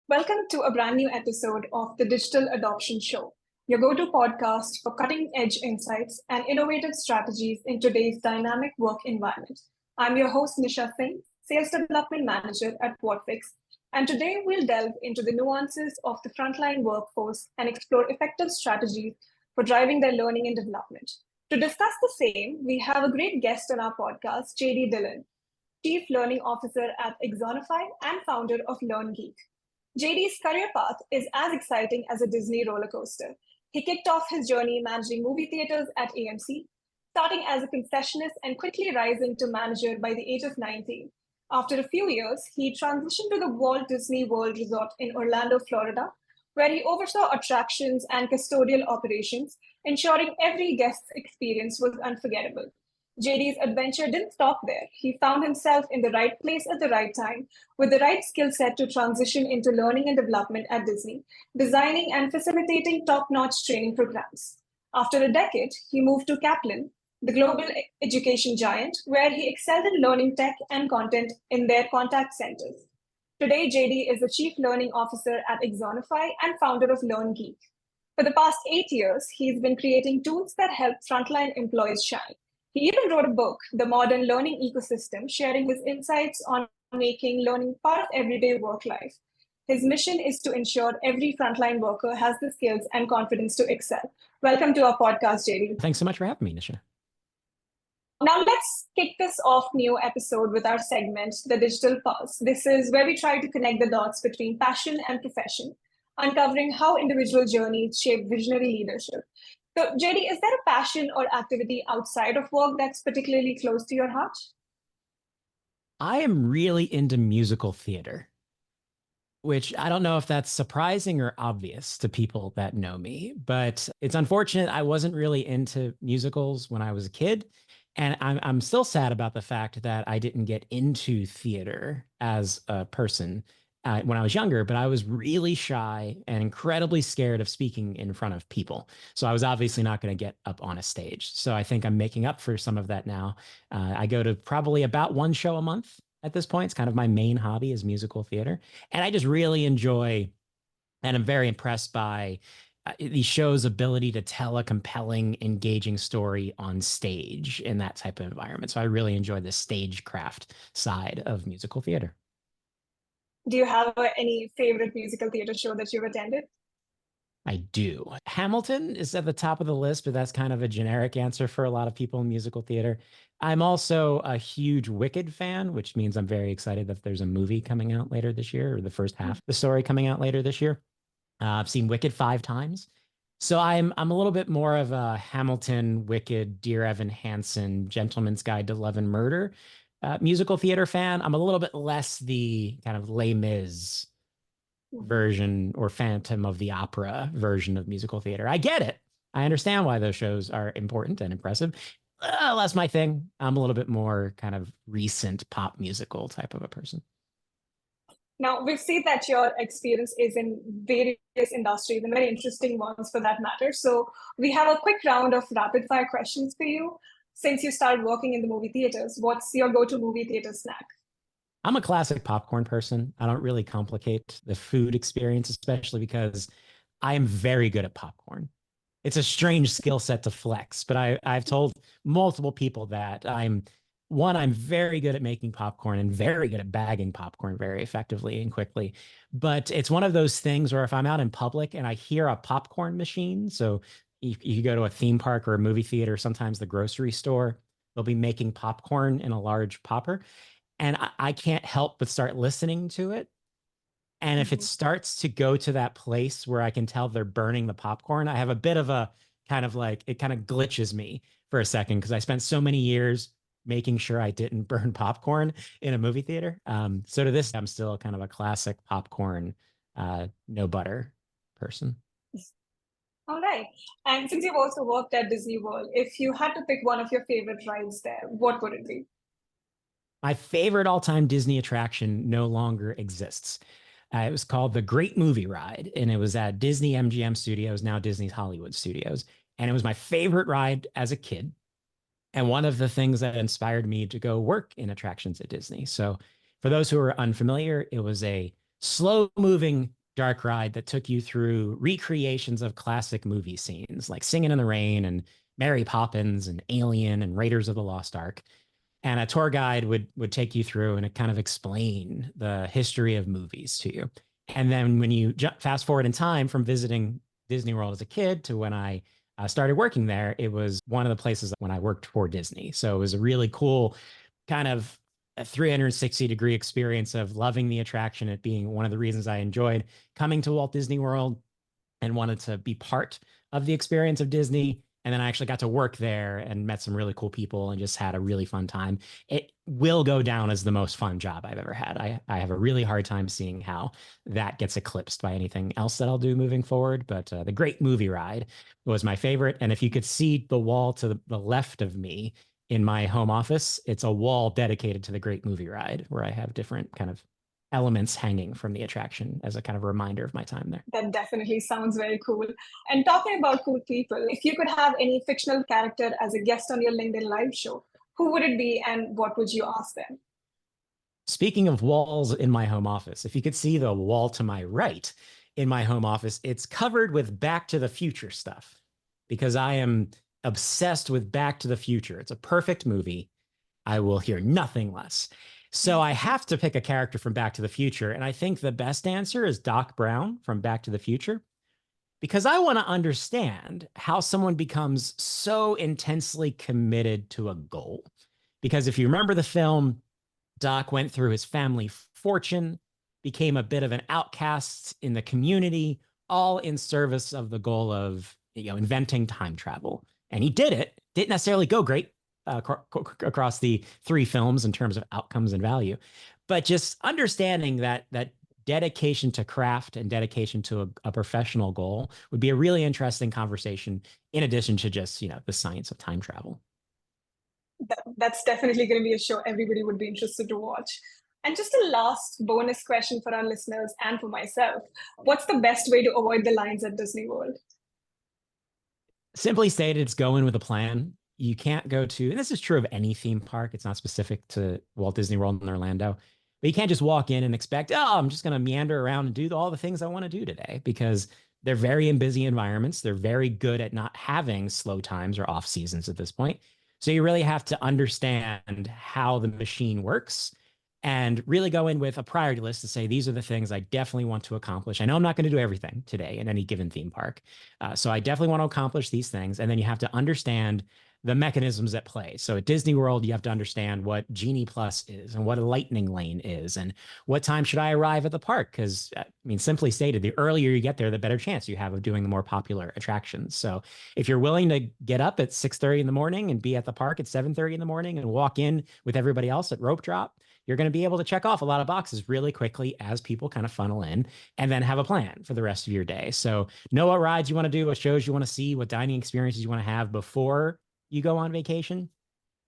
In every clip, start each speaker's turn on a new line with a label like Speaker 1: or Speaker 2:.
Speaker 1: Welcome to a brand new episode of the Digital Adoption Show, your go-to podcast for cutting-edge insights and innovative strategies in today's dynamic work environment. I'm your host, Nisha Singh, Sales Development Manager at Whatfix, and today we'll delve into the nuances of the frontline workforce and explore effective strategies for driving their learning and development. To discuss the same, we have a great guest on our podcast, JD Dillon, Chief Learning Officer at Axonify and founder of LearnGeek. JD's career path is as exciting as a Disney roller coaster. He kicked off his journey managing movie theaters at AMC, starting as a concessionist and quickly rising to manager by the age of 19. After a few years, he transitioned to the Walt Disney World Resort in Orlando, Florida, where he oversaw attractions and custodial operations, ensuring every guest's experience was unforgettable. JD's adventure didn't stop there. He found himself in the right place at the right time with the right skill set to transition into learning and development at Disney, designing and facilitating top-notch training programs. After a decade, he moved to Kaplan, the global education giant, where he excelled in learning tech and content in their contact centers. Today, JD is the Chief Learning Officer at Axonify and founder of LearnGeek. For the past 8 years, he's been creating tools that help frontline employees shine. He even wrote a book, The Modern Learning Ecosystem, sharing his insights on making learning part of everyday work life. His mission is to ensure every frontline worker has the skills and confidence to excel. Welcome to our podcast, JD.
Speaker 2: Thanks so much for having me, Nisha.
Speaker 1: Now let's kick this off new episode with our segment, The Digital Pulse. This is where we try to connect the dots between passion and profession, uncovering how individual journeys shape visionary leadership. So, JD, is there a passion or activity outside of work that's particularly close to your heart?
Speaker 2: I am really into musical theater, which I don't know if that's surprising or obvious to people that know me, but it's unfortunate I wasn't really into musicals when I was a kid. And I'm still sad about the fact that I didn't get into theater as a person when I was younger, but I was really shy and incredibly scared of speaking in front of people. So I was obviously not going to get up on a stage. So I think I'm making up for some of that now. I go to probably about one show a month at this point. It's kind of my main hobby is musical theater. And I just really enjoy and I'm very impressed by the show's ability to tell a compelling, engaging story on stage in that type of environment. So I really enjoy the stagecraft side of musical theater.
Speaker 1: Do you have any favorite musical theater show that you've attended?
Speaker 2: I do. Hamilton is at the top of the list, but that's kind of a generic answer for a lot of people in musical theater. I'm also a huge Wicked fan, which means I'm very excited that there's a movie coming out later this year, or the first half of the story coming out later this year. I've seen Wicked 5 times. So I'm a little bit more of a Hamilton, Wicked, Dear Evan Hansen, Gentleman's Guide to Love and Murder musical theater fan. I'm a little bit less the kind of Les Mis version or Phantom of the Opera version of musical theater. I get it. I understand why those shows are important and impressive. That's my thing. I'm a little bit more kind of recent pop musical type of a person.
Speaker 1: Now, we've seen that your experience is in various industries and very interesting ones for that matter. So we have a quick round of rapid fire questions for you. Since you started working in the movie theaters, what's your go-to movie theater snack?
Speaker 2: I'm a classic popcorn person. I don't really complicate the food experience, especially because I am very good at popcorn. It's a strange skill set to flex, but I've told multiple people that I'm very good at making popcorn and very good at bagging popcorn very effectively and quickly. But it's one of those things where if I'm out in public and I hear a popcorn machine, so you go to a theme park or a movie theater, sometimes the grocery store, they'll be making popcorn in a large popper. And I can't help but start listening to it. And if it starts to go to that place where I can tell they're burning the popcorn, I have a bit of a kind of like, it kind of glitches me for a second because I spent so many years making sure I didn't burn popcorn in a movie theater. So to this, I'm still kind of a classic popcorn, no butter person.
Speaker 1: All right. And since you've also worked at Disney World, if you had to pick one of your favorite rides there, what would it be?
Speaker 2: My favorite all-time Disney attraction no longer exists. It was called the Great Movie Ride, and it was at Disney MGM Studios, now Disney's Hollywood Studios. And it was my favorite ride as a kid, and one of the things that inspired me to go work in attractions at Disney. So For those who are unfamiliar, it was a slow-moving dark ride that took you through recreations of classic movie scenes like Singing in the Rain and Mary Poppins and Alien and Raiders of the Lost Ark. And a tour guide would take you through and kind of explain the history of movies to you. And then when you fast forward in time from visiting Disney World as a kid to when I started working there, it was one of the places when I worked for Disney. So it was a really cool kind of a 360-degree experience of loving the attraction, it being one of the reasons I enjoyed coming to Walt Disney World and wanted to be part of the experience of Disney. And then I actually got to work there and met some really cool people and just had a really fun time. It will go down as the most fun job I've ever had. I have a really hard time seeing how that gets eclipsed by anything else that I'll do moving forward. But the Great Movie Ride was my favorite. And if you could see the wall to the left of me in my home office, it's a wall dedicated to the Great Movie Ride where I have different kind of elements hanging from the attraction as a kind of reminder of my time there.
Speaker 1: That definitely sounds very cool. And talking about cool people, if you could have any fictional character as a guest on your LinkedIn live show, who would it be and what would you ask them?
Speaker 2: Speaking of walls in my home office, if you could see the wall to my right in my home office, it's covered with Back to the Future stuff because I am obsessed with Back to the Future. It's a perfect movie. I will hear nothing less. So I have to pick a character from Back to the Future. And I think the best answer is Doc Brown from Back to the Future, because I want to understand how someone becomes so intensely committed to a goal. Because if you remember the film, Doc went through his family fortune, became a bit of an outcast in the community, all in service of the goal of inventing time travel. And he did it. Didn't necessarily go great across the three films in terms of outcomes and value, but just understanding that dedication to craft and dedication to a professional goal would be a really interesting conversation in addition to just the science of time travel.
Speaker 1: That's definitely going to be a show everybody would be interested to watch. And just a last bonus question for our listeners and for myself, what's the best way to avoid the lines at Disney World?
Speaker 2: Simply stated, it's go in with a plan. You can't go to, and this is true of any theme park, it's not specific to Walt Disney World in Orlando, but you can't just walk in and expect, oh, I'm just going to meander around and do all the things I want to do today, because they're very in busy environments. They're very good at not having slow times or off seasons at this point. So you really have to understand how the machine works and really go in with a priority list to say, these are the things I definitely want to accomplish. I know I'm not going to do everything today in any given theme park. So I definitely want to accomplish these things. And then you have to understand the mechanisms at play. So at Disney World, you have to understand what Genie Plus is and what a lightning lane is and what time should I arrive at the park? Because, I mean, simply stated, the earlier you get there, the better chance you have of doing the more popular attractions. So if you're willing to get up at 6:30 in the morning and be at the park at 7:30 in the morning and walk in with everybody else at rope drop, you're going to be able to check off a lot of boxes really quickly as people kind of funnel in, and then have a plan for the rest of your day. So know what rides you want to do, what shows you want to see, what dining experiences you want to have before you go on vacation.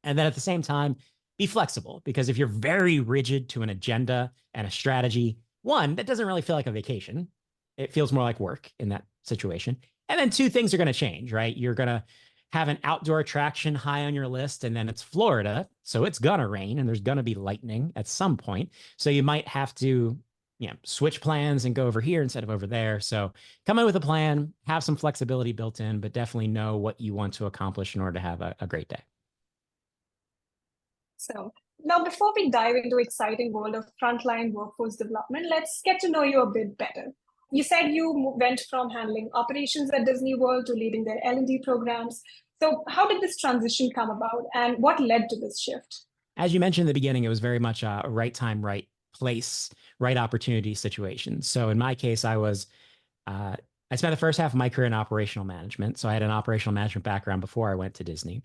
Speaker 2: And then at the same time, be flexible, because if you're very rigid to an agenda and a strategy, one, that doesn't really feel like a vacation. It feels more like work in that situation. And then two, things are going to change, right? You're going to have an outdoor attraction high on your list, and then it's Florida, so it's going to rain and there's going to be lightning at some point. So you might have to switch plans and go over here instead of over there. So come in with a plan, have some flexibility built in, but definitely know what you want to accomplish in order to have a great day.
Speaker 1: So now, before we dive into exciting world of frontline workforce development, let's get to know you a bit better. You said you went from handling operations at Disney World to leading their L&D programs. So how did this transition come about, and what led to this shift?
Speaker 2: As you mentioned in the beginning, it was very much a right time, right place, right opportunity situation. So in my case, I spent the first half of my career in operational management. So I had an operational management background before I went to Disney.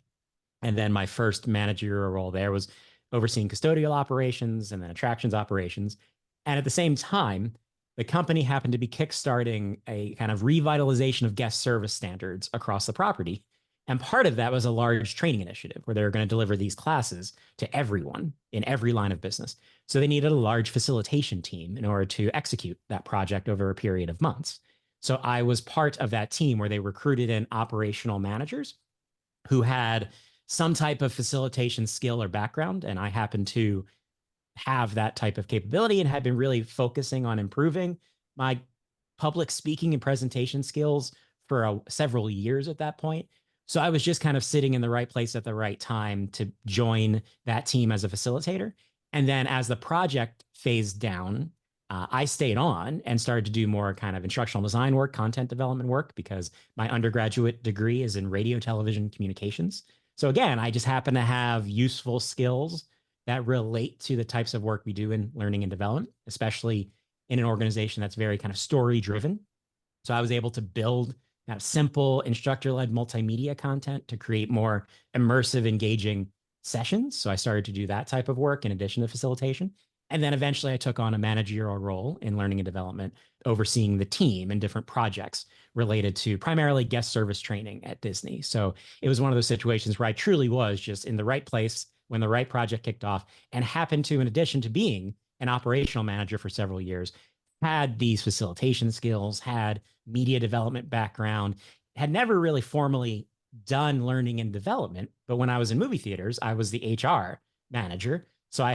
Speaker 2: And then my first managerial role there was overseeing custodial operations and then attractions operations. And at the same time, the company happened to be kickstarting a kind of revitalization of guest service standards across the property. And part of that was a large training initiative where they were going to deliver these classes to everyone in every line of business. So they needed a large facilitation team in order to execute that project over a period of months. So I was part of that team where they recruited in operational managers who had some type of facilitation skill or background. And I happened to have that type of capability and had been really focusing on improving my public speaking and presentation skills for several years at that point. So I was just kind of sitting in the right place at the right time to join that team as a facilitator. And then as the project phased down, I stayed on and started to do more kind of instructional design work, content development work, because my undergraduate degree is in radio, television, communications. So again, I just happen to have useful skills that relate to the types of work we do in learning and development, especially in an organization that's very kind of story driven. So I was able to build kind of simple instructor-led multimedia content to create more immersive, engaging sessions. So I started to do that type of work in addition to facilitation. And then eventually I took on a managerial role in learning and development, overseeing the team and different projects related to primarily guest service training at Disney. So it was one of those situations where I truly was just in the right place when the right project kicked off, and happened to, in addition to being an operational manager for several years, had these facilitation skills, had media development background, had never really formally done learning and development. But when I was in movie theaters, I was the HR manager. So I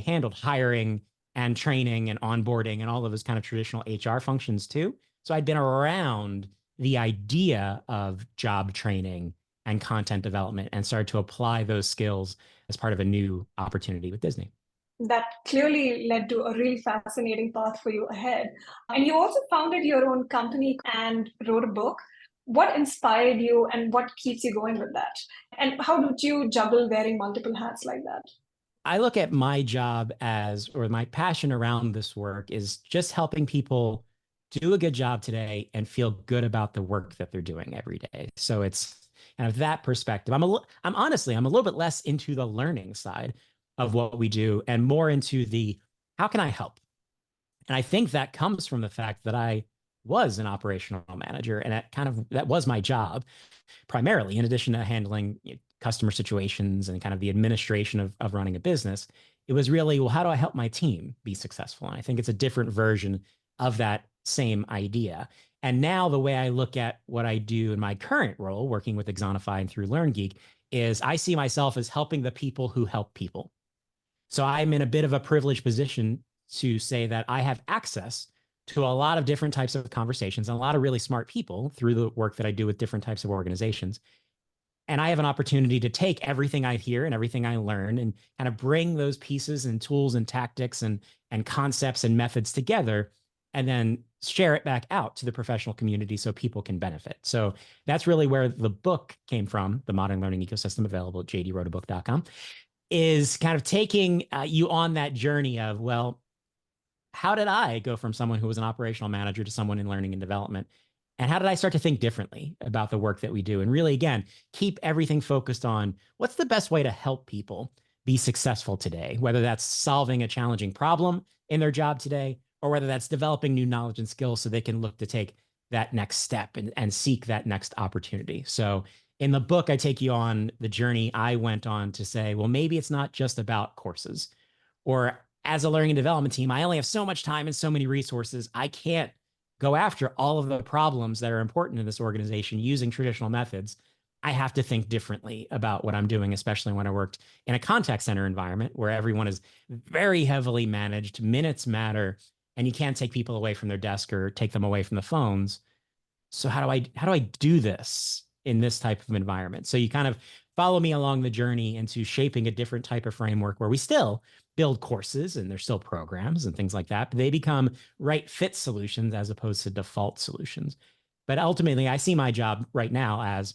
Speaker 2: handled hiring and training and onboarding and all of those kind of traditional HR functions too. So I'd been around the idea of job training and content development and started to apply those skills as part of a new opportunity with Disney.
Speaker 1: That clearly led to a really fascinating path for you ahead. And you also founded your own company and wrote a book. What inspired you and what keeps you going with that? And how did you juggle wearing multiple hats like that?
Speaker 2: I look at my job as, or my passion around this work is just helping people do a good job today and feel good about the work that they're doing every day. So it's kind of that perspective. I'm honestly, I'm a little bit less into the learning side of what we do and more into the, how can I help? And I think that comes from the fact that I was an operational manager, and that was my job primarily, in addition to handling customer situations and kind of the administration of running a business. It was really, well, how do I help my team be successful? And I think it's a different version of that same idea. And now the way I look at what I do in my current role, working with Axonify and through LearnGeek, is I see myself as helping the people who help people. So I'm in a bit of a privileged position to say that I have access to a lot of different types of conversations and a lot of really smart people through the work that I do with different types of organizations. And I have an opportunity to take everything I hear and everything I learn and kind of bring those pieces and tools and tactics and concepts and methods together, and then share it back out to the professional community so people can benefit. So that's really where the book came from, The Modern Learning Ecosystem, available at jdwroteabook.com, is kind of taking you on that journey of, well, how did I go from someone who was an operational manager to someone in learning and development? And how did I start to think differently about the work that we do? And really, again, keep everything focused on what's the best way to help people be successful today, whether that's solving a challenging problem in their job today, or whether that's developing new knowledge and skills so they can look to take that next step and seek that next opportunity. So in the book, I take you on the journey I went on to say, well, maybe it's not just about courses, or as a learning and development team, I only have so much time and so many resources. I can't go after all of the problems that are important in this organization using traditional methods. I have to think differently about what I'm doing, especially when I worked in a contact center environment where everyone is very heavily managed, minutes matter, and you can't take people away from their desk or take them away from the phones. So how do I do this in this type of environment? So you kind of follow me along the journey into shaping a different type of framework where we still build courses and there's still programs and things like that, but they become right fit solutions as opposed to default solutions. But ultimately, I see my job right now as,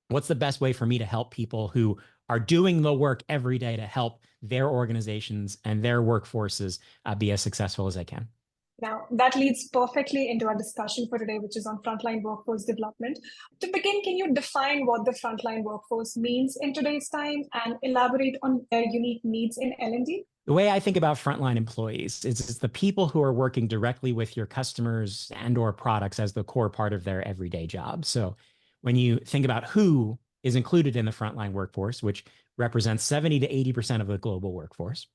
Speaker 2: what's the best way for me to help people who are doing the work every day to help their organizations and their workforces be as successful as they can.
Speaker 1: Now, that leads perfectly into our discussion for today, which is on frontline workforce development. To begin, can you define what the frontline workforce means in today's time and elaborate on their unique needs in L&D?
Speaker 2: The way I think about frontline employees is the people who are working directly with your customers and or products as the core part of their everyday job. So when you think about who is included in the frontline workforce, which represents 70 to 80% of the global workforce,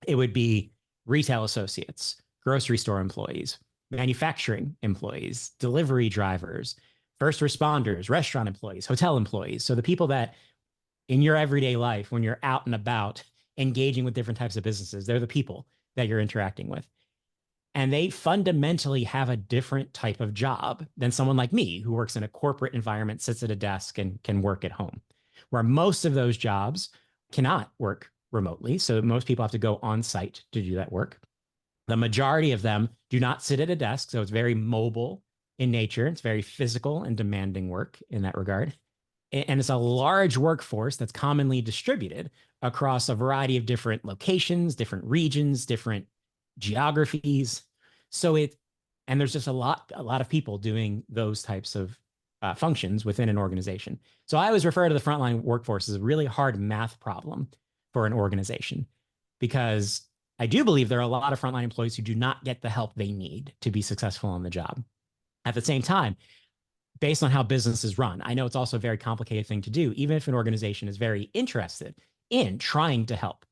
Speaker 2: it would be retail associates, grocery store employees, manufacturing employees, delivery drivers, first responders, restaurant employees, hotel employees. So the people that in your everyday life, when you're out and about, engaging with different types of businesses. They're the people that you're interacting with. And they fundamentally have a different type of job than someone like me who works in a corporate environment, sits at a desk, and can work at home, where most of those jobs cannot work remotely. So most people have to go on site to do that work. The majority of them do not sit at a desk. So it's very mobile in nature. It's very physical and demanding work in that regard. And it's a large workforce that's commonly distributed across a variety of different locations, different regions, different geographies. And there's just a lot of people doing those types of functions within an organization. So I always refer to the frontline workforce as a really hard math problem for an organization, because I do believe there are a lot of frontline employees who do not get the help they need to be successful on the job. At the same time, based on how businesses run, I know it's also a very complicated thing to do, even if an organization is very interested in trying to help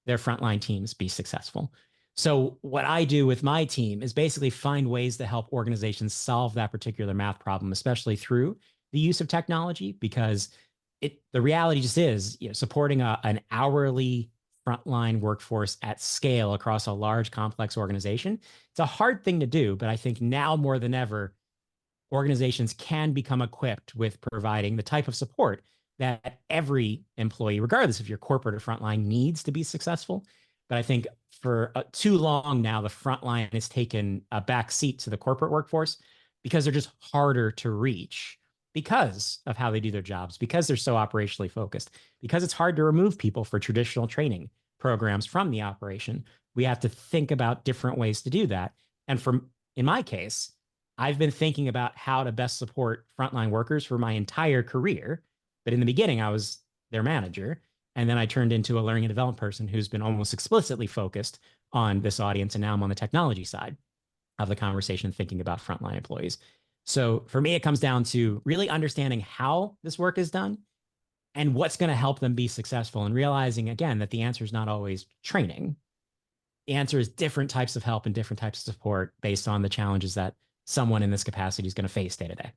Speaker 2: their frontline teams be successful. So what I do with my team is basically find ways to help organizations solve that particular math problem, especially through the use of technology, because the reality just is, supporting an hourly frontline workforce at scale across a large, complex organization, it's a hard thing to do. But I think now more than ever, organizations can become equipped with providing the type of support that every employee, regardless if you're corporate or frontline, needs to be successful. But I think for too long now, the frontline has taken a back seat to the corporate workforce because they're just harder to reach because of how they do their jobs, because they're so operationally focused, because it's hard to remove people for traditional training programs from the operation. We have to think about different ways to do that. And in my case, I've been thinking about how to best support frontline workers for my entire career. But in the beginning, I was their manager. And then I turned into a learning and development person who's been almost explicitly focused on this audience. And now I'm on the technology side of the conversation, thinking about frontline employees. So for me, it comes down to really understanding how this work is done and what's going to help them be successful, and realizing, again, that the answer is not always training. The answer is different types of help and different types of support based on the challenges that someone in this capacity is going to face day to day.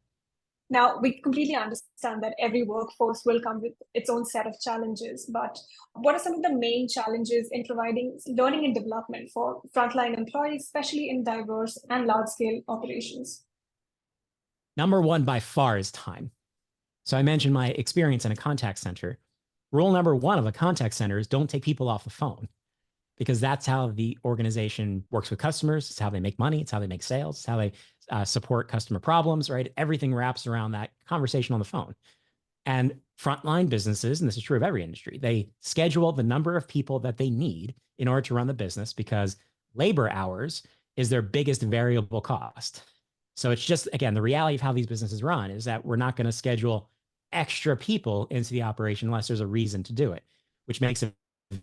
Speaker 1: Now, we completely understand that every workforce will come with its own set of challenges, but what are some of the main challenges in providing learning and development for frontline employees, especially in diverse and large-scale operations?
Speaker 2: Number one, by far, is time. So I mentioned my experience in a contact center. Rule number one of a contact center is don't take people off the phone, because that's how the organization works with customers. It's how they make money. It's how they make sales. It's how they support customer problems, right? Everything wraps around that conversation on the phone. And frontline businesses, and this is true of every industry, they schedule the number of people that they need in order to run the business, because labor hours is their biggest variable cost. So it's just, again, the reality of how these businesses run is that we're not going to schedule extra people into the operation unless there's a reason to do it, which makes it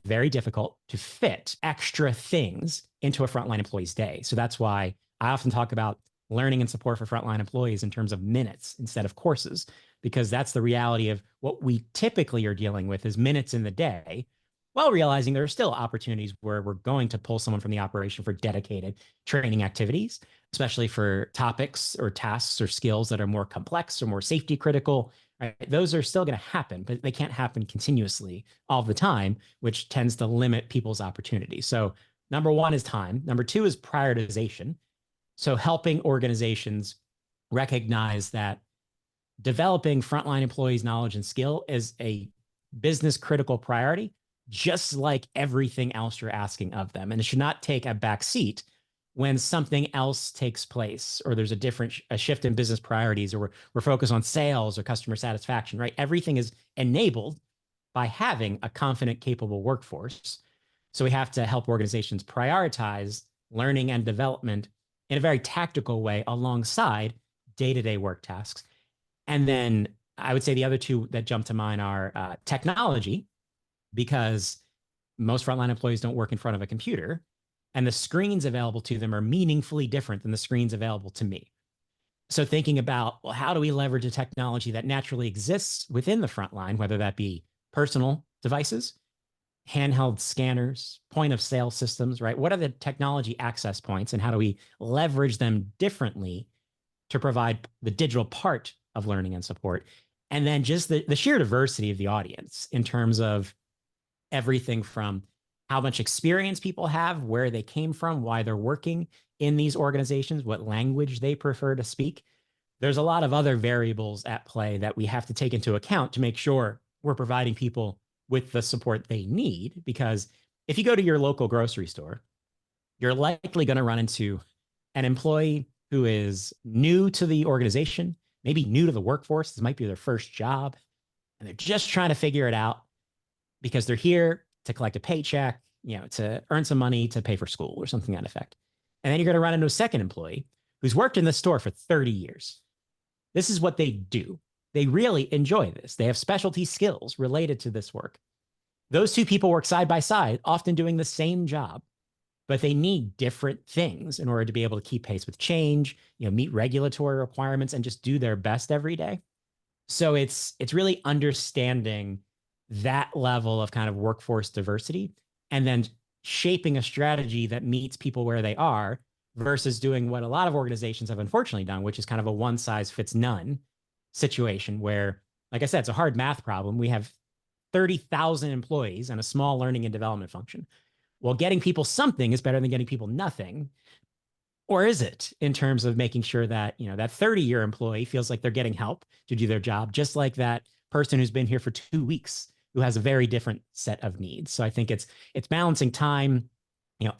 Speaker 2: very difficult to fit extra things into a frontline employee's day. So that's why I often talk about learning and support for frontline employees in terms of minutes instead of courses, because that's the reality of what we typically are dealing with is minutes in the day, while realizing there are still opportunities where we're going to pull someone from the operation for dedicated training activities, especially for topics or tasks or skills that are more complex or more safety critical. Right? Those are still going to happen, but they can't happen continuously all the time, which tends to limit people's opportunities. So number one is time. Number two is prioritization. So helping organizations recognize that developing frontline employees' knowledge and skill is a business critical priority, just like everything else you're asking of them. And it should not take a back seat when something else takes place, or there's a shift in business priorities, or we're focused on sales or customer satisfaction, right? Everything is enabled by having a confident, capable workforce. So we have to help organizations prioritize learning and development in a very tactical way alongside day-to-day work tasks. And then I would say the other two that jump to mind are technology, because most frontline employees don't work in front of a computer, and the screens available to them are meaningfully different than the screens available to me. So thinking about, well, how do we leverage a technology that naturally exists within the frontline, whether that be personal devices, handheld scanners, point of sale systems, right? What are the technology access points, and how do we leverage them differently to provide the digital part of learning and support? And then just the sheer diversity of the audience in terms of everything from how much experience people have, where they came from, why they're working in these organizations, what language they prefer to speak. There's a lot of other variables at play that we have to take into account to make sure we're providing people with the support they need. Because if you go to your local grocery store, you're likely going to run into an employee who is new to the organization, maybe new to the workforce. This might be their first job, and they're just trying to figure it out because they're here to collect a paycheck, to earn some money to pay for school or something to that effect. And then you're going to run into a second employee who's worked in the store for 30 years. This is what they do. They really enjoy this. They have specialty skills related to this work. Those two people work side by side, often doing the same job, but they need different things in order to be able to keep pace with change, meet regulatory requirements, and just do their best every day. So it's really understanding that level of kind of workforce diversity and then shaping a strategy that meets people where they are versus doing what a lot of organizations have unfortunately done, which is kind of a one size fits none situation where, like I said, it's a hard math problem. We have 30,000 employees and a small learning and development function. Well, getting people something is better than getting people nothing. Or is it, in terms of making sure that, that 30-year employee feels like they're getting help to do their job, just like that person who's been here for 2 weeks, who has a very different set of needs. So I think it's balancing time,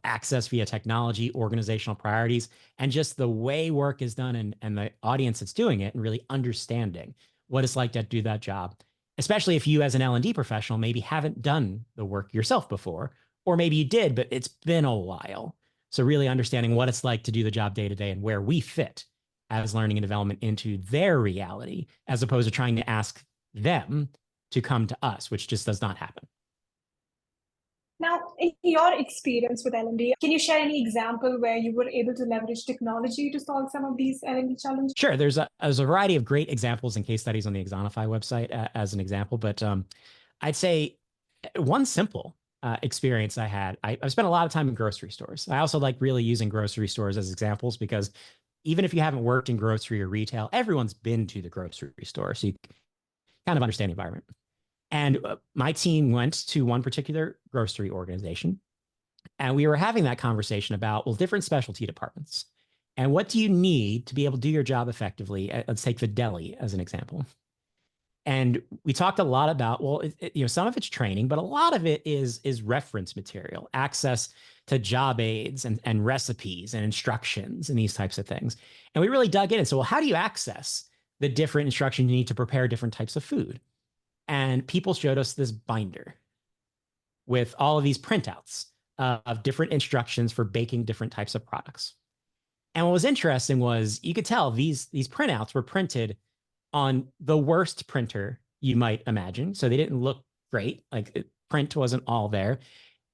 Speaker 2: access via technology, organizational priorities, and just the way work is done and the audience that's doing it, and really understanding what it's like to do that job, especially if you as an L&D professional maybe haven't done the work yourself before, or maybe you did, but it's been a while. So really understanding what it's like to do the job day to day and where we fit as learning and development into their reality, as opposed to trying to ask them to come to us, which just does not happen.
Speaker 1: Now, in your experience with L&D, can you share any example where you were able to leverage technology to solve some of these L&D challenges?
Speaker 2: Sure. There's a variety of great examples and case studies on the Axonify website as an example, but I'd say one simple experience I had, I've spent a lot of time in grocery stores. I also like really using grocery stores as examples because even if you haven't worked in grocery or retail, everyone's been to the grocery store. So you kind of understand the environment. And my team went to one particular grocery organization, and we were having that conversation about, well, different specialty departments. And what do you need to be able to do your job effectively? Let's take the deli as an example. And we talked a lot about, well, some of it's training, but a lot of it is reference material, access to job aids and recipes and instructions and these types of things. And we really dug in and said, well, how do you access the different instructions you need to prepare different types of food? And people showed us this binder with all of these printouts of different instructions for baking different types of products. And what was interesting was you could tell these printouts were printed on the worst printer you might imagine. So they didn't look great. Like print wasn't all there.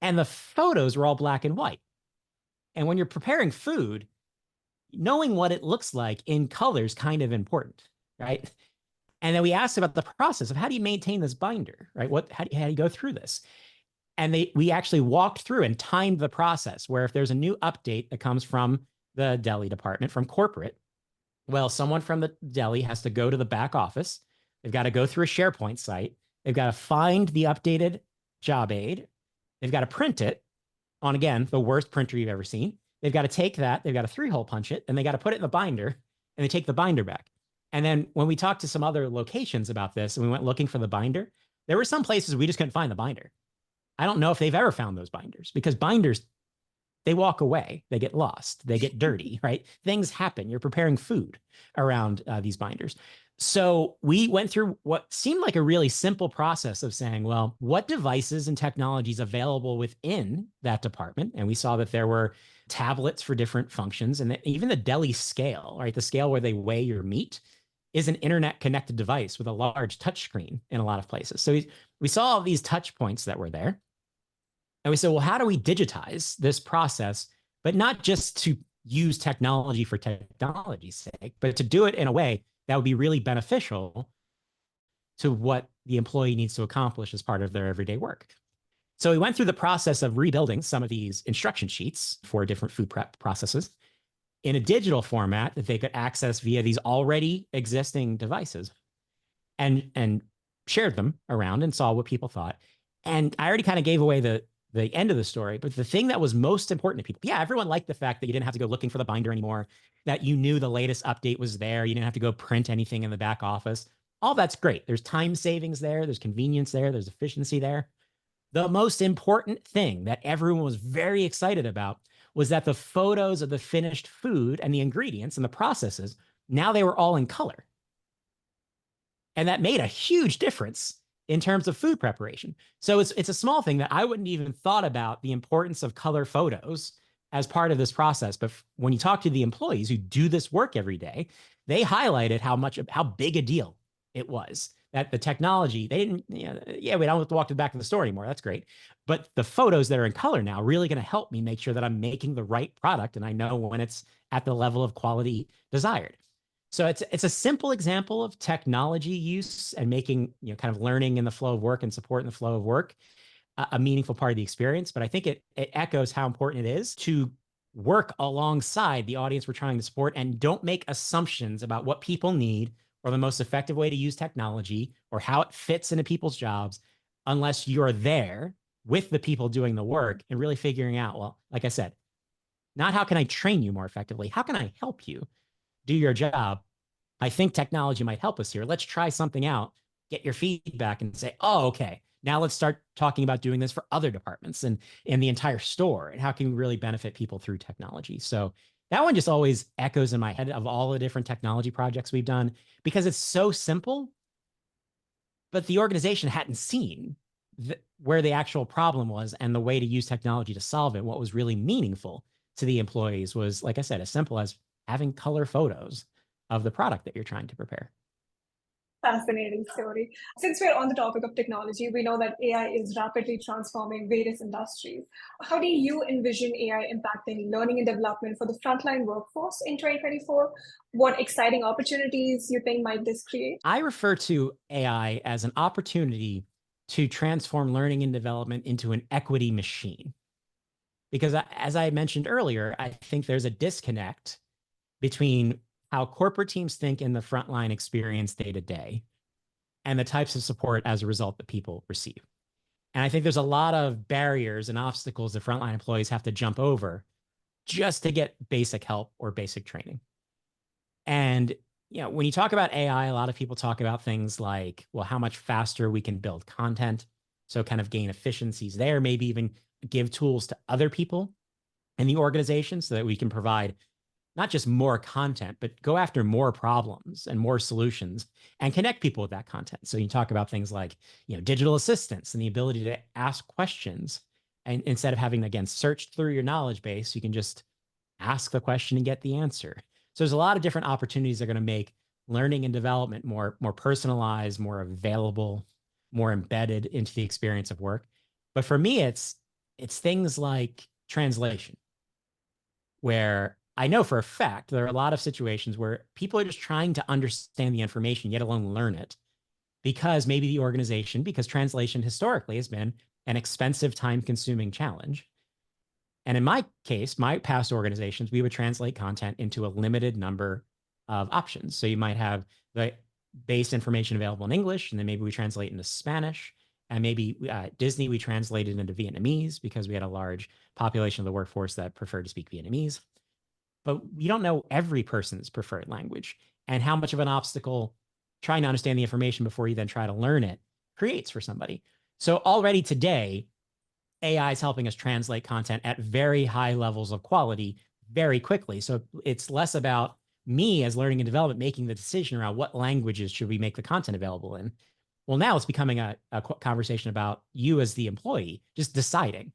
Speaker 2: And the photos were all black and white. And when you're preparing food, knowing what it looks like in color is kind of important, right? And then we asked about the process of how do you maintain this binder, right? How do you go through this? And we actually walked through and timed the process where if there's a new update that comes from the deli department, from corporate, well, someone from the deli has to go to the back office. They've got to go through a SharePoint site. They've got to find the updated job aid. They've got to print it on, again, the worst printer you've ever seen. They've got to take that. They've got to 3-hole punch it, and they got to put it in the binder, and they take the binder back. And then when we talked to some other locations about this and we went looking for the binder, there were some places we just couldn't find the binder. I don't know if they've ever found those binders because binders, they walk away, they get lost, they get dirty, right? Things happen. You're preparing food around these binders. So we went through what seemed like a really simple process of saying, well, what devices and technologies available within that department? And we saw that there were tablets for different functions, and even the deli scale, right? The scale where they weigh your meat is an internet connected device with a large touchscreen in a lot of places. So we saw all these touch points that were there. And we said, well, how do we digitize this process, but not just to use technology for technology's sake, but to do it in a way that would be really beneficial to what the employee needs to accomplish as part of their everyday work. So we went through the process of rebuilding some of these instruction sheets for different food prep processes in a digital format that they could access via these already existing devices, and shared them around and saw what people thought. And I already kind of gave away the the end of the story. But the thing that was most important to people, yeah, everyone liked the fact that you didn't have to go looking for the binder anymore, that you knew the latest update was there. You didn't have to go print anything in the back office. All that's great. There's time savings there. There's convenience there. There's efficiency there. The most important thing that everyone was very excited about was that the photos of the finished food and the ingredients and the processes, now they were all in color. And that made a huge difference in terms of food preparation. So it's a small thing that I wouldn't even thought about the importance of color photos as part of this process. But when you talk to the employees who do this work every day, they highlighted how big a deal it was that the technology, they didn't, yeah, we don't have to walk to the back of the store anymore. That's great. But the photos that are in color now are really going to help me make sure that I'm making the right product. And I know when it's at the level of quality desired. So it's a simple example of technology use and making, kind of learning in the flow of work and support in the flow of work a meaningful part of the experience. But I think it echoes how important it is to work alongside the audience we're trying to support and don't make assumptions about what people need or the most effective way to use technology or how it fits into people's jobs unless you're there with the people doing the work and really figuring out, well, like I said, not how can I train you more effectively? How can I help you do your job? I think technology might help us here. Let's try something out, get your feedback and say, oh, okay, now let's start talking about doing this for other departments and in the entire store. And how can we really benefit people through technology? So that one just always echoes in my head of all the different technology projects we've done because it's so simple, but the organization hadn't seen where the actual problem was and the way to use technology to solve it. What was really meaningful to the employees was, like I said, as simple as having color photos of the product that you're trying to prepare.
Speaker 1: Fascinating story. Since we're on the topic of technology, we know that AI is rapidly transforming various industries. How do you envision AI impacting learning and development for the frontline workforce in 2024? What exciting opportunities you think might this create?
Speaker 2: I refer to AI as an opportunity to transform learning and development into an equity machine. Because as I mentioned earlier, I think there's a disconnect between how corporate teams think in the frontline experience day to day and the types of support as a result that people receive. And I think there's a lot of barriers and obstacles that frontline employees have to jump over just to get basic help or basic training. And when you talk about AI, a lot of people talk about things like, well, how much faster we can build content. So kind of gain efficiencies there, maybe even give tools to other people in the organization so that we can provide not just more content, but go after more problems and more solutions and connect people with that content. So you talk about things like, digital assistants and the ability to ask questions. And instead of having, again, search through your knowledge base, you can just ask the question and get the answer. So there's a lot of different opportunities that are going to make learning and development more personalized, more available, more embedded into the experience of work. But for me, it's things like translation, where I know for a fact there are a lot of situations where people are just trying to understand the information, yet alone learn it, because maybe the organization, because translation historically has been an expensive, time-consuming challenge. And in my case, my past organizations, we would translate content into a limited number of options. So you might have the base information available in English, and then maybe we translate into Spanish. And maybe Disney, we translated into Vietnamese because we had a large population of the workforce that preferred to speak Vietnamese. But you don't know every person's preferred language and how much of an obstacle trying to understand the information before you then try to learn it creates for somebody. So already today, AI is helping us translate content at very high levels of quality very quickly. So it's less about me as learning and development making the decision around what languages should we make the content available in. Well, now it's becoming a conversation about you as the employee just deciding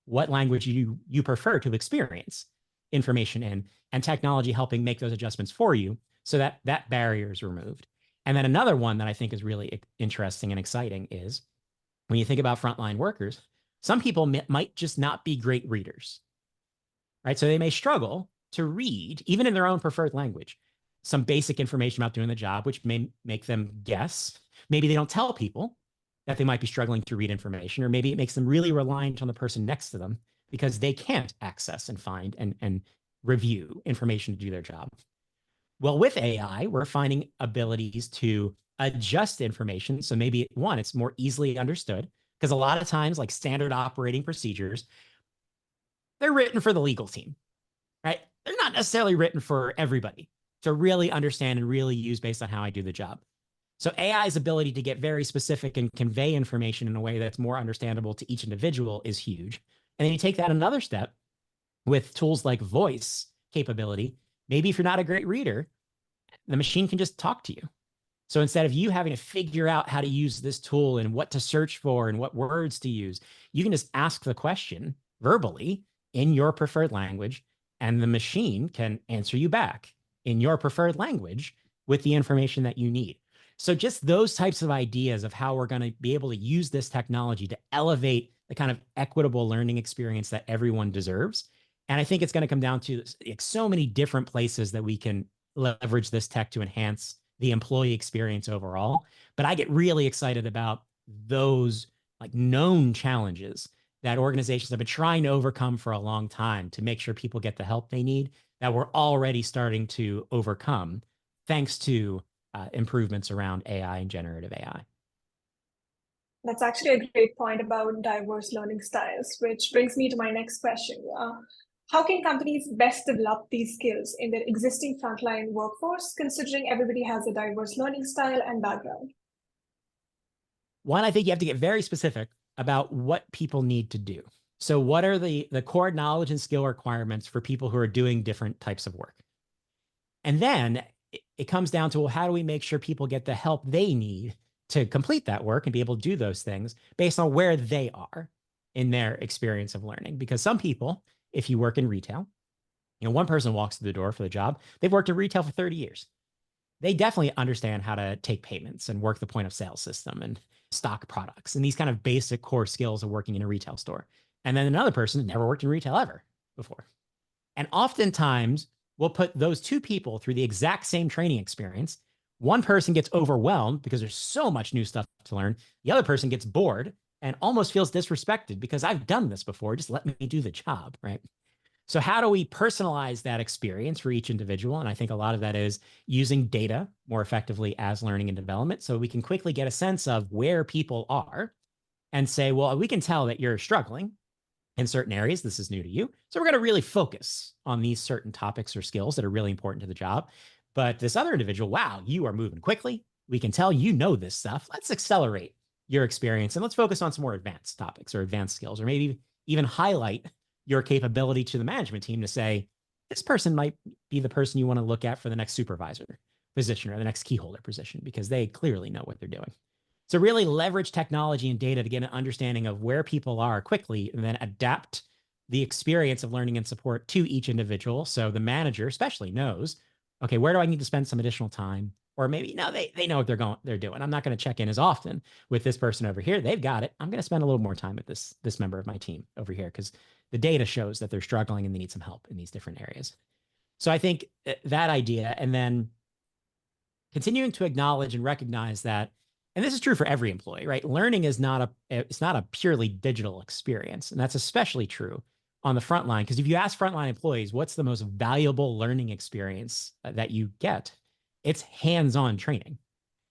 Speaker 2: what language you prefer to experience information in, and technology helping make those adjustments for you so that that barrier is removed. And then another one that I think is really interesting and exciting is when you think about frontline workers, some people might just not be great readers, right? So they may struggle to read, even in their own preferred language, some basic information about doing the job, which may make them guess. Maybe they don't tell people that they might be struggling to read information, or maybe it makes them really reliant on the person next to them because they can't access and find and review information to do their job. Well, with AI, we're finding abilities to adjust information. So maybe one, it's more easily understood Because a lot of times, like standard operating procedures, they're written for the legal team, right? They're not necessarily written for everybody to really understand and really use based on how I do the job. So AI's ability to get very specific and convey information in a way that's more understandable to each individual is huge. And then you take that another step with tools like voice capability. Maybe if you're not a great reader, the machine can just talk to you. So instead of you having to figure out how to use this tool and what to search for and what words to use, you can just ask the question verbally in your preferred language, and the machine can answer you back in your preferred language with the information that you need. So just those types of ideas of how we're going to be able to use this technology to elevate the kind of equitable learning experience that everyone deserves. And I think it's going to come down to like so many different places that we can leverage this tech to enhance the employee experience overall. But I get really excited about those like known challenges that organizations have been trying to overcome for a long time to make sure people get the help they need, that we're already starting to overcome thanks to improvements around AI and generative AI.
Speaker 1: That's actually a great point about diverse learning styles, which brings me to my next question. How can companies best develop these skills in their existing frontline workforce, considering everybody has a diverse learning style and background?
Speaker 2: One, I think you have to get very specific about what people need to do. So what are the core knowledge and skill requirements for people who are doing different types of work? And then it comes down to, well, how do we make sure people get the help they need to complete that work and be able to do those things based on where they are in their experience of learning? Because some people, if you work in retail, one person walks through the door for the job, they've worked in retail for 30 years. They definitely understand how to take payments and work the point of sale system and stock products and these kind of basic core skills of working in a retail store. And then another person has never worked in retail ever before. And oftentimes we'll put those two people through the exact same training experience. One person gets overwhelmed because there's so much new stuff to learn. The other person gets bored and almost feels disrespected because I've done this before. Just let me do the job, right? So how do we personalize that experience for each individual? And I think a lot of that is using data more effectively as learning and development. So we can quickly get a sense of where people are and say, well, we can tell that you're struggling in certain areas. This is new to you. So we're going to really focus on these certain topics or skills that are really important to the job. But this other individual, wow, you are moving quickly. We can tell you know this stuff. Let's accelerate your experience and let's focus on some more advanced topics or advanced skills, or maybe even highlight your capability to the management team to say, this person might be the person you want to look at for the next supervisor position or the next key holder position, because they clearly know what they're doing. So really leverage technology and data to get an understanding of where people are quickly and then adapt the experience of learning and support to each individual. So the manager especially knows, okay, where do I need to spend some additional time? Or maybe, no, they know what they're doing. I'm not going to check in as often with this person over here. They've got it. I'm going to spend a little more time with this member of my team over here because the data shows that they're struggling and they need some help in these different areas. So I think that idea, and then continuing to acknowledge and recognize that, and this is true for every employee, right? Learning is not a purely digital experience. And that's especially true on the front line, because if you ask frontline employees, what's the most valuable learning experience that you get? It's hands-on training,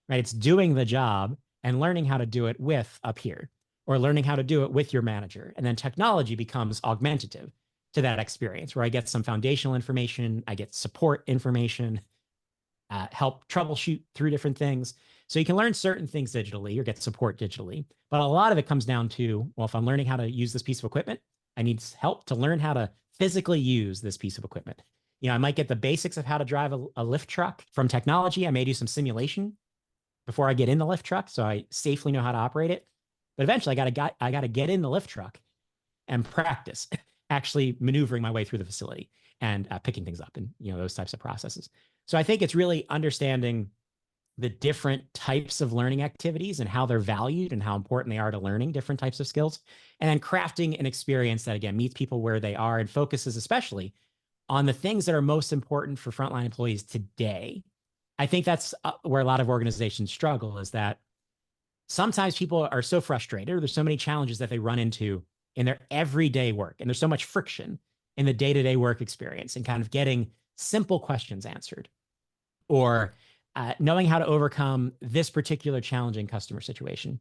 Speaker 2: right? It's doing the job and learning how to do it with a peer or learning how to do it with your manager. And then technology becomes augmentative to that experience where I get some foundational information, I get support information, help troubleshoot through different things. So you can learn certain things digitally or get support digitally. But a lot of it comes down to, well, if I'm learning how to use this piece of equipment, I need help to learn how to physically use this piece of equipment. I might get the basics of how to drive a lift truck from technology. I may do some simulation before I get in the lift truck so I safely know how to operate it. But eventually I got to get in the lift truck and practice actually maneuvering my way through the facility and picking things up and those types of processes. So I think it's really understanding the different types of learning activities and how they're valued and how important they are to learning different types of skills, and then crafting an experience that, again, meets people where they are and focuses especially on the things that are most important for frontline employees today. I think that's where a lot of organizations struggle, is that sometimes people are so frustrated, or there's so many challenges that they run into in their everyday work, and there's so much friction in the day-to-day work experience and kind of getting simple questions answered, or knowing how to overcome this particular challenging customer situation,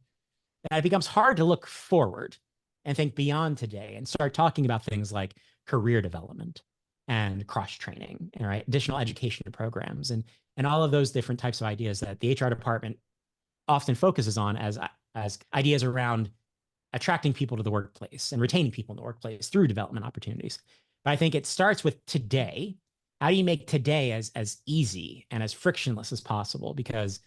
Speaker 2: that it becomes hard to look forward and think beyond today and start talking about things like career development and cross-training, right? Additional education programs and all of those different types of ideas that the HR department often focuses on as ideas around attracting people to the workplace and retaining people in the workplace through development opportunities. But I think it starts with today. How do you make today as easy and as frictionless as possible? Because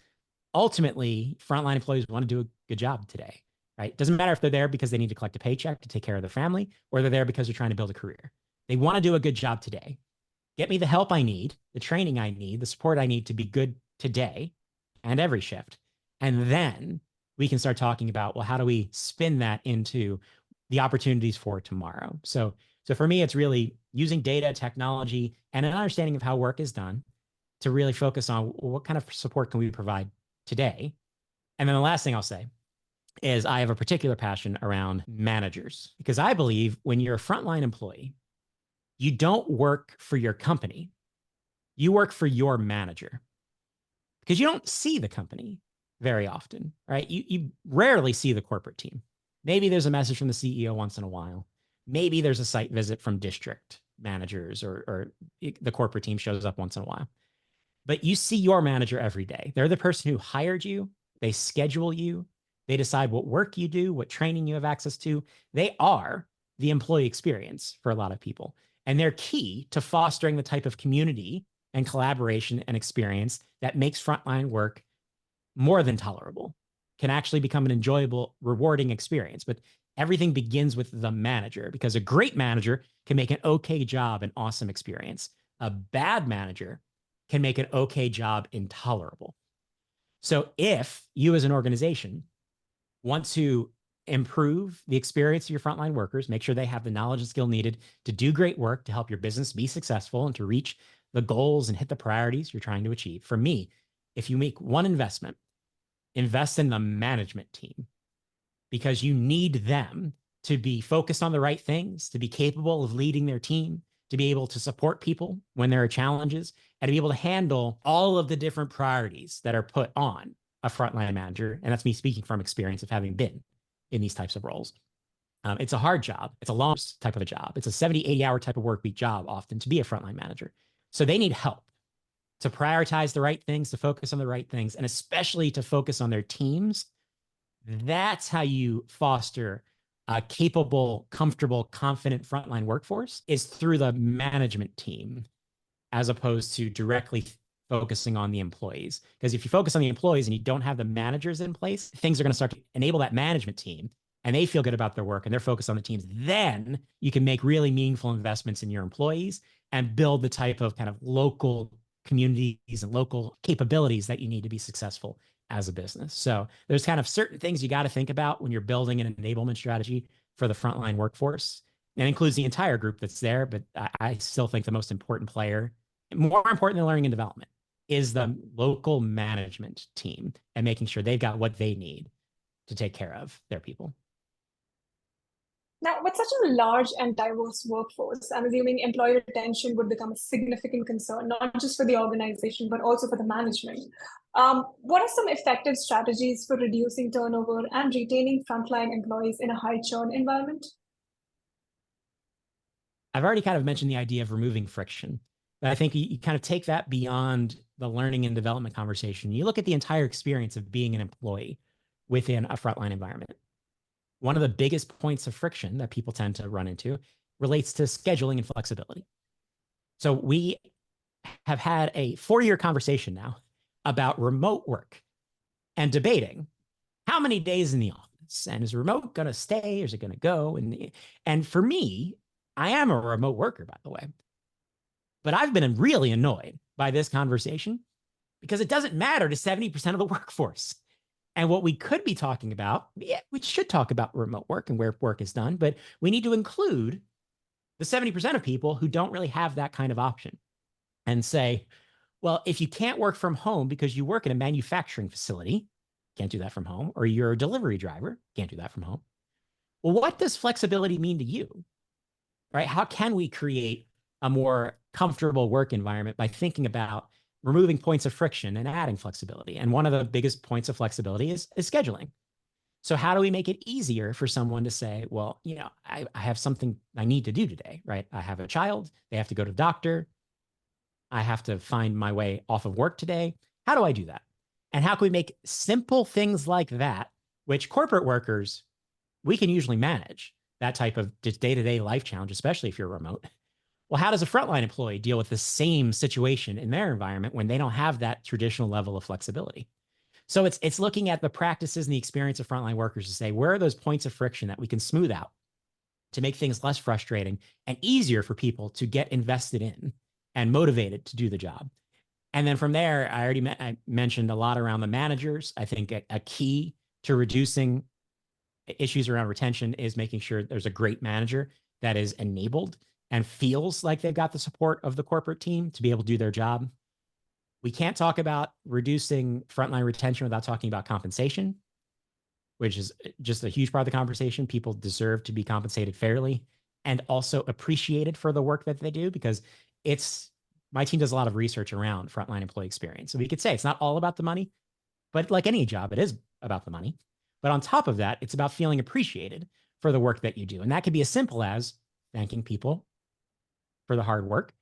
Speaker 2: ultimately, frontline employees want to do a good job today, right? It doesn't matter if they're there because they need to collect a paycheck to take care of their family, or they're there because they're trying to build a career. They want to do a good job today. Get me the help I need, the training I need, the support I need to be good today and every shift. And then we can start talking about, well, how do we spin that into the opportunities for tomorrow? So for me, it's really using data, technology, and an understanding of how work is done to really focus on what kind of support can we provide today. And then the last thing I'll say is I have a particular passion around managers, because I believe when you're a frontline employee, you don't work for your company, you work for your manager, because you don't see the company very often, right? You rarely see the corporate team. Maybe there's a message from the CEO once in a while. Maybe there's a site visit from district managers, or the corporate team shows up once in a while. But you see your manager every day. They're the person who hired you. They schedule you. They decide what work you do, what training you have access to. They are the employee experience for a lot of people. And they're key to fostering the type of community and collaboration and experience that makes frontline work more than tolerable, can actually become an enjoyable, rewarding experience. But everything begins with the manager, because a great manager can make an okay job an awesome experience. A bad manager can make an okay job intolerable. So if you as an organization want to improve the experience of your frontline workers, make sure they have the knowledge and skill needed to do great work, to help your business be successful and to reach the goals and hit the priorities you're trying to achieve. For me, if you make one investment, invest in the management team, because you need them to be focused on the right things, to be capable of leading their team, to be able to support people when there are challenges, and to be able to handle all of the different priorities that are put on a frontline manager. And that's me speaking from experience of having been in these types of roles. It's a hard job. It's a long type of a job. It's a 70, 80-hour type of work week job often to be a frontline manager. So they need help to prioritize the right things, to focus on the right things, and especially to focus on their teams. That's how you foster a capable, comfortable, confident frontline workforce, is through the management team, as opposed to directly focusing on the employees. Because if you focus on the employees and you don't have the managers in place, things are going to start to enable that management team, and they feel good about their work and they're focused on the teams. Then you can make really meaningful investments in your employees and build the type of kind of local communities and local capabilities that you need to be successful as a business. So there's kind of certain things you got to think about when you're building an enablement strategy for the frontline workforce. It includes the entire group that's there, but I still think the most important player, more important than learning and development, is the local management team and making sure they've got what they need to take care of their people.
Speaker 1: Now, with such a large and diverse workforce, I'm assuming employee retention would become a significant concern, not just for the organization, but also for the management. What are some effective strategies for reducing turnover and retaining frontline employees in a high churn environment?
Speaker 2: I've already kind of mentioned the idea of removing friction, but I think you kind of take that beyond the learning and development conversation. You look at the entire experience of being an employee within a frontline environment. One of the biggest points of friction that people tend to run into relates to scheduling and flexibility. So we have had a 4-year conversation now about remote work and debating how many days in the office, and is remote going to stay or is it going to go? And for me, I am a remote worker, by the way, but I've been really annoyed by this conversation because it doesn't matter to 70% of the workforce. And what we could be talking about, yeah, we should talk about remote work and where work is done, but we need to include the 70% of people who don't really have that kind of option and say, well, if you can't work from home because you work in a manufacturing facility, can't do that from home, or you're a delivery driver, can't do that from home. Well, what does flexibility mean to you, right? How can we create a more comfortable work environment by thinking about removing points of friction and adding flexibility? And one of the biggest points of flexibility is scheduling. So how do we make it easier for someone to say, well, I have something I need to do today, right? I have a child, they have to go to the doctor, I have to find my way off of work today. How do I do that? And how can we make simple things like that, which corporate workers, we can usually manage that type of just day-to-day life challenge, especially if you're remote. Well, how does a frontline employee deal with the same situation in their environment when they don't have that traditional level of flexibility? So it's looking at the practices and the experience of frontline workers to say, where are those points of friction that we can smooth out to make things less frustrating and easier for people to get invested in and motivated to do the job? And then from there, I mentioned a lot around the managers. I think a key to reducing issues around retention is making sure there's a great manager that is enabled and feels like they've got the support of the corporate team to be able to do their job. We can't talk about reducing frontline retention without talking about compensation, which is just a huge part of the conversation. People deserve to be compensated fairly and also appreciated for the work that they do, because my team does a lot of research around frontline employee experience. So we could say it's not all about the money, but like any job, it is about the money. But on top of that, it's about feeling appreciated for the work that you do. And that could be as simple as thanking people for the hard work,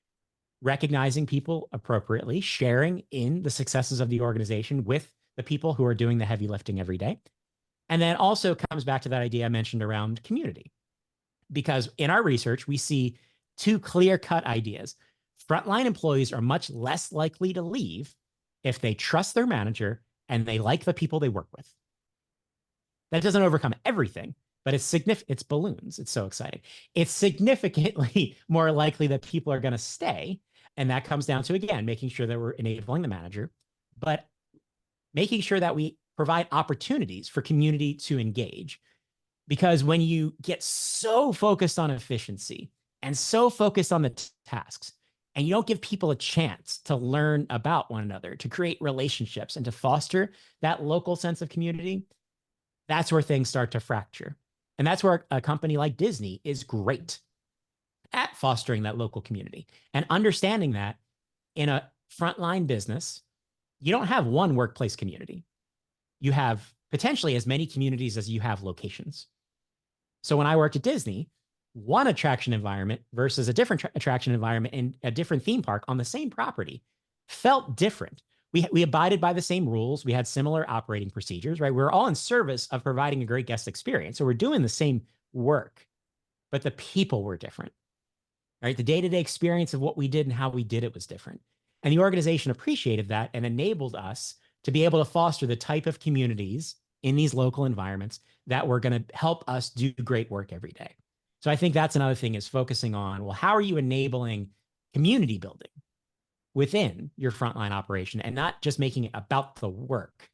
Speaker 2: recognizing people appropriately, sharing in the successes of the organization with the people who are doing the heavy lifting every day. And then also comes back to that idea I mentioned around community. Because in our research, we see two clear-cut ideas. Frontline employees are much less likely to leave if they trust their manager and they like the people they work with. That doesn't overcome everything, but it's significant. It's balloons. It's so exciting. It's significantly more likely that people are going to stay. And that comes down to, again, making sure that we're enabling the manager, but making sure that we provide opportunities for community to engage. Because when you get so focused on efficiency and so focused on the tasks, and you don't give people a chance to learn about one another, to create relationships and to foster that local sense of community, that's where things start to fracture. And that's where a company like Disney is great at fostering that local community and understanding that in a frontline business, you don't have one workplace community. You have potentially as many communities as you have locations. So when I worked at Disney, one attraction environment versus a different attraction environment in a different theme park on the same property felt different. We abided by the same rules. We had similar operating procedures, right? We're all in service of providing a great guest experience. So we're doing the same work, but the people were different, right? The day-to-day experience of what we did and how we did it was different. And the organization appreciated that and enabled us to be able to foster the type of communities in these local environments that were going to help us do great work every day. So I think that's another thing, is focusing on, well, how are you enabling community building within your frontline operation and not just making it about the work,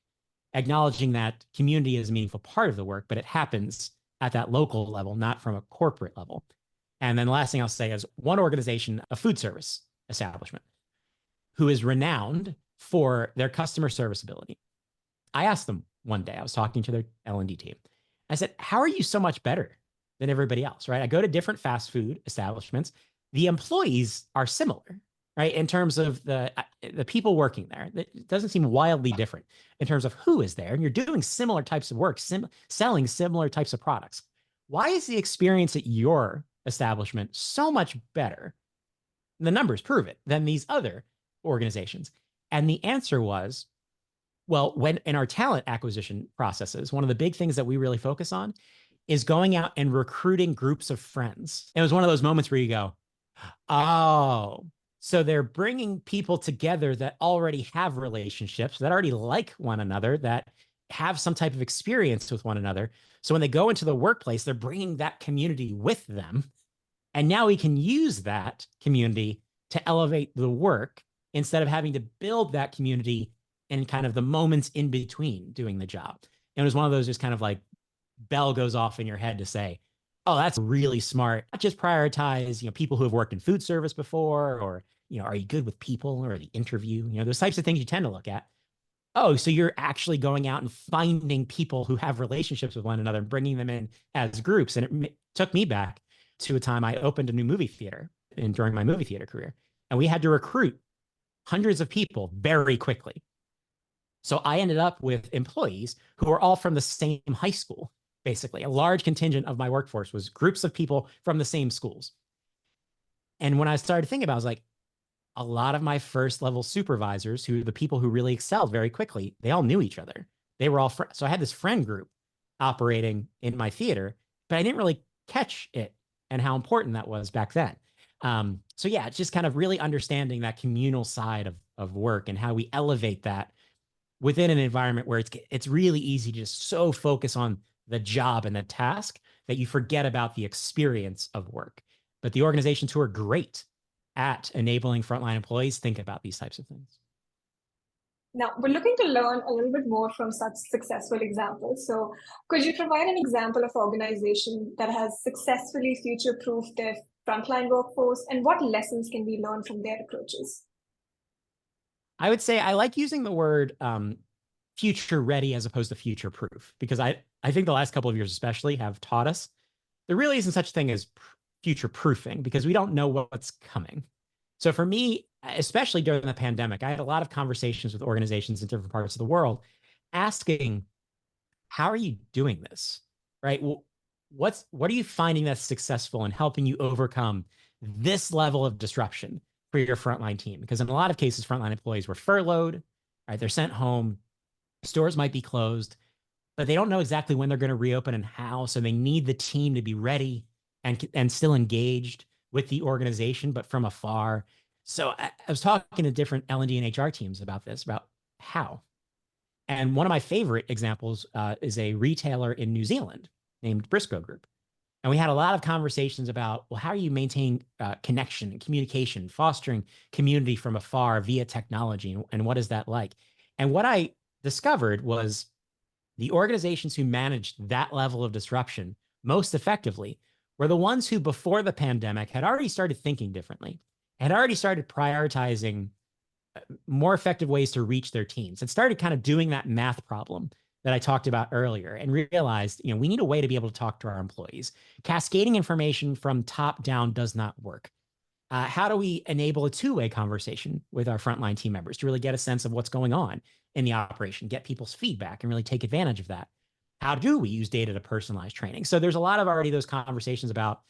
Speaker 2: acknowledging that community is a meaningful part of the work, but it happens at that local level, not from a corporate level. And then the last thing I'll say is one organization, a food service establishment, who is renowned for their customer service ability. I asked them one day, I was talking to their L&D team. I said, how are you so much better than everybody else, right? I go to different fast food establishments. The employees are similar, right? In terms of the people working there, it doesn't seem wildly different in terms of who is there. And you're doing similar types of work, selling similar types of products. Why is the experience at your establishment so much better? The numbers prove it than these other organizations. And the answer was, well, when in our talent acquisition processes, one of the big things that we really focus on is going out and recruiting groups of friends. It was one of those moments where you go, oh, so they're bringing people together that already have relationships, that already like one another, that have some type of experience with one another. So when they go into the workplace, they're bringing that community with them. And now we can use that community to elevate the work instead of having to build that community in kind of the moments in between doing the job. And it was one of those just kind of like bell goes off in your head to say, oh, that's really smart. Not just prioritize, people who have worked in food service before, or, are you good with people, or the interview, those types of things you tend to look at. Oh, so you're actually going out and finding people who have relationships with one another and bringing them in as groups. And it took me back to a time I opened a new movie theater during my movie theater career. And we had to recruit hundreds of people very quickly. So I ended up with employees who were all from the same high school. Basically, a large contingent of my workforce was groups of people from the same schools. And when I started thinking about it, I was like, a lot of my first level supervisors, who the people who really excelled very quickly, they all knew each other. They were all friends. So I had this friend group operating in my theater, but I didn't really catch it and how important that was back then. So yeah, it's just kind of really understanding that communal side of work and how we elevate that within an environment where it's really easy to just so focus on the job and the task that you forget about the experience of work. But the organizations who are great at enabling frontline employees think about these types of things.
Speaker 1: Now, we're looking to learn a little bit more from such successful examples. So could you provide an example of organization that has successfully future-proofed their frontline workforce, and what lessons can we learn from their approaches?
Speaker 2: I would say I like using the word future ready as opposed to future proof, because I think the last couple of years especially have taught us there really isn't such a thing as future proofing, because we don't know what's coming. So for me, especially during the pandemic, I had a lot of conversations with organizations in different parts of the world asking, how are you doing this? Right? Well, what are you finding that's successful in helping you overcome this level of disruption for your frontline team? Because in a lot of cases, frontline employees were furloughed, right? They're sent home, stores might be closed, but they don't know exactly when they're going to reopen and how. So they need the team to be ready and still engaged with the organization, but from afar. So I was talking to different L&D and HR teams about this, about how. And one of my favorite examples is a retailer in New Zealand named Briscoe Group. And we had a lot of conversations about, well, how are you maintaining connection and communication, fostering community from afar via technology, and what is that like? And what I discovered was the organizations who managed that level of disruption most effectively were the ones who, before the pandemic, had already started thinking differently, had already started prioritizing more effective ways to reach their teams, and started kind of doing that math problem that I talked about earlier, and realized, we need a way to be able to talk to our employees. Cascading information from top down does not work. How do we enable a two-way conversation with our frontline team members to really get a sense of what's going on in the operation, get people's feedback, and really take advantage of that? How do we use data to personalize training? So there's a lot of already those conversations about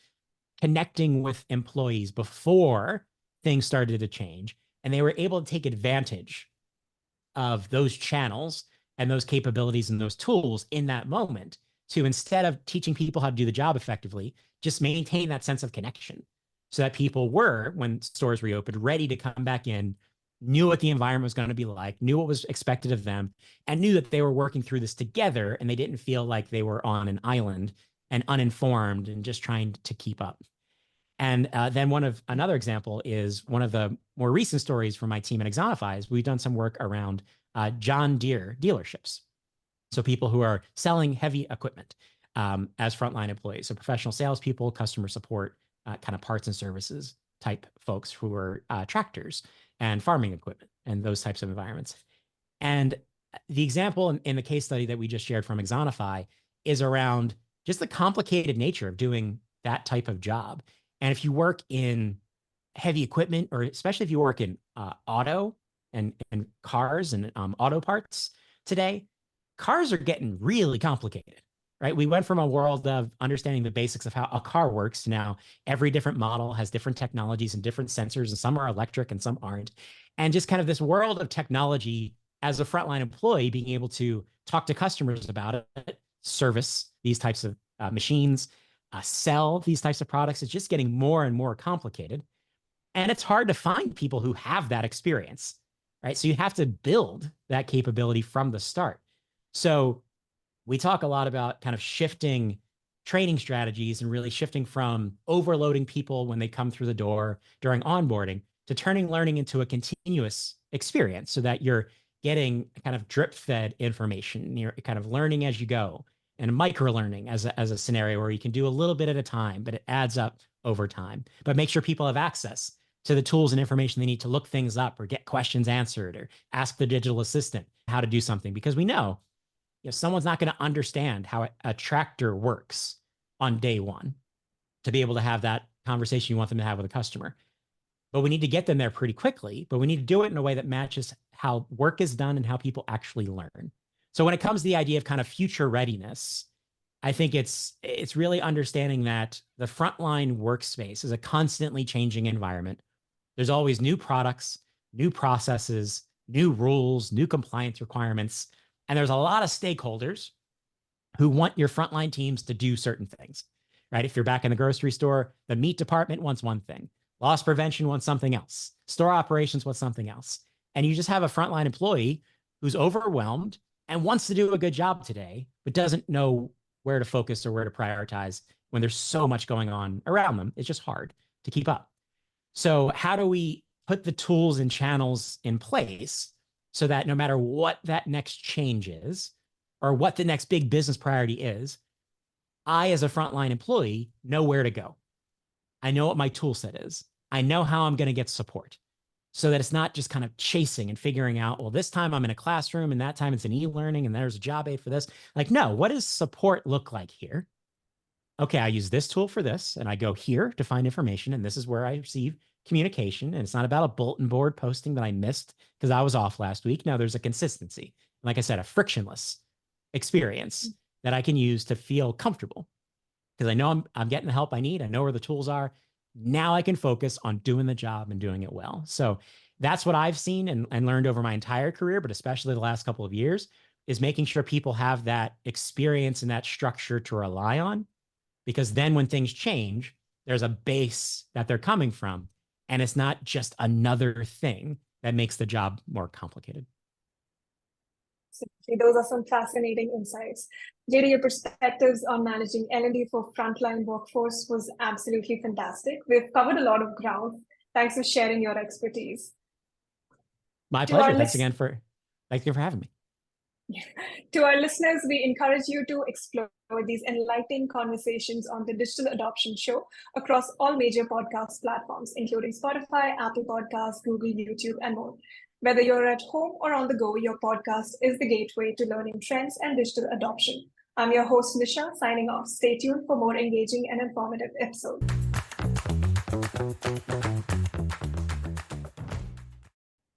Speaker 2: connecting with employees before things started to change, and they were able to take advantage of those channels and those capabilities and those tools in that moment to, instead of teaching people how to do the job effectively, just maintain that sense of connection, so that people were, when stores reopened, ready to come back in, knew what the environment was going to be like, knew what was expected of them, and knew that they were working through this together, and they didn't feel like they were on an island and uninformed and just trying to keep up. And then another example is one of the more recent stories from my team at Axonify is we've done some work around John Deere dealerships. So people who are selling heavy equipment as frontline employees. So professional salespeople, customer support, kind of parts and services type folks who are tractors and farming equipment and those types of environments. And the example in the case study that we just shared from Axonify is around just the complicated nature of doing that type of job. And if you work in heavy equipment, or especially if you work in auto and cars and auto parts today, cars are getting really complicated, right? We went from a world of understanding the basics of how a car works to now every different model has different technologies and different sensors, and some are electric and some aren't. And just kind of this world of technology as a frontline employee, being able to talk to customers about it, service these types of machines, sell these types of products, is just getting more and more complicated. And it's hard to find people who have that experience, right? So you have to build that capability from the start. So we talk a lot about kind of shifting training strategies and really shifting from overloading people when they come through the door during onboarding to turning learning into a continuous experience, so that you're getting kind of drip fed information. You're kind of learning as you go, and micro learning as a scenario where you can do a little bit at a time, but it adds up over time. But make sure people have access to the tools and information they need to look things up or get questions answered or ask the digital assistant how to do something, because we know, someone's not going to understand how a tractor works on day one to be able to have that conversation you want them to have with a customer. But we need to get them there pretty quickly, but we need to do it in a way that matches how work is done and how people actually learn. So when it comes to the idea of kind of future readiness, I think it's really understanding that the frontline workspace is a constantly changing environment. There's always new products, new processes, new rules, new compliance requirements, and there's a lot of stakeholders who want your frontline teams to do certain things, right? If you're back in the grocery store, the meat department wants one thing, loss prevention wants something else, store operations wants something else. And you just have a frontline employee who's overwhelmed and wants to do a good job today, but doesn't know where to focus or where to prioritize when there's so much going on around them. It's just hard to keep up. So how do we put the tools and channels in place so that no matter what that next change is or what the next big business priority is, I, as a frontline employee, know where to go. I know what my tool set is. I know how I'm going to get support so that it's not just kind of chasing and figuring out, well, this time I'm in a classroom and that time it's an e-learning and there's a job aid for this. Like, no, what does support look like here? Okay, I use this tool for this and I go here to find information and this is where I receive communication. And it's not about a bulletin board posting that I missed because I was off last week. Now there's a consistency. Like I said, a frictionless experience that I can use to feel comfortable because I know I'm getting the help I need. I know where the tools are. Now I can focus on doing the job and doing it well. So that's what I've seen and learned over my entire career, but especially the last couple of years, is making sure people have that experience and that structure to rely on, because then when things change, there's a base that they're coming from, and it's not just another thing that makes the job more complicated.
Speaker 1: Those are some fascinating insights. JD, your perspectives on managing L&D for frontline workforce was absolutely fantastic. We've covered a lot of ground. Thanks for sharing your expertise.
Speaker 2: My pleasure. Thank you for having me.
Speaker 1: To our listeners, we encourage you to explore these enlightening conversations on the Digital Adoption Show across all major podcast platforms, including Spotify, Apple Podcasts, Google, YouTube, and more. Whether you're at home or on the go, your podcast is the gateway to learning trends and digital adoption. I'm your host, Nisha, signing off. Stay tuned for more engaging and informative episodes.